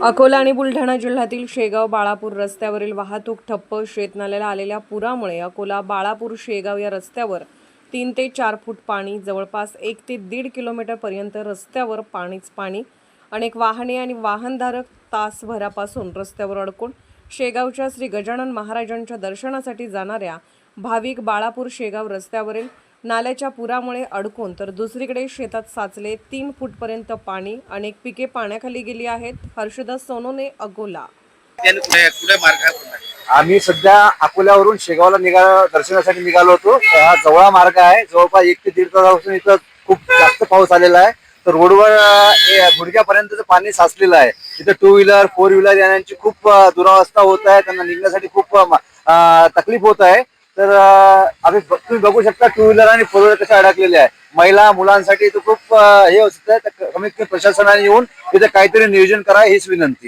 अकोला आणि बुलढाणा जिल्ह्यातील शेगाव बाळापूर रस्त्यावरील वाहतूक ठप्प. शेतनाल्याला आलेल्या पुरामुळे अकोला बाळापूर शेगाव या रस्त्यावर 3 ते 4 फूट पाणी, जवळपास 1 ते 1.5 किलोमीटरपर्यंत रस्त्यावर पाणीच पाणी. अनेक वाहने आणि वाहनधारक तासभरापासून रस्त्यावर अडकून शेगावच्या श्री गजानन महाराजांच्या दर्शनासाठी जाणाऱ्या भाविक बाळापूर शेगाव रस्त्यावरील नाल्याच्या पुरामुळे अडकून, तर दुसरीकडे शेतात साचले 3 फूटपर्यंत पाणी. अनेक पिके पाण्याखाली गेली आहेत. हर्षदास सोनोने, अकोला. आम्ही सध्या अकोल्यावरून शेगावला दर्शनासाठी निघालो होतो. हा जवळ मार्ग आहे. जवळपास 1 ते 1.5 तासापासून इथं खूप जास्त पाऊस आलेला आहे. तर रोडवर गुडघ्यापर्यंत पाणी साचलेलं आहे. इथं 2 व्हीलर 4 व्हीलर यांची खूप दुरावस्था होत आहे. त्यांना निघण्यासाठी खूप तकलीफ होत आहे. तर तुम्ही बघू शकता 2 व्हीलर आणि 4 व्हीलर कसे अडकलेले आहे. महिला मुलांसाठी खूप हे होत आहे. कमीत कमी प्रशासनाने येऊन इथे काहीतरी नियोजन करा हीच विनंती.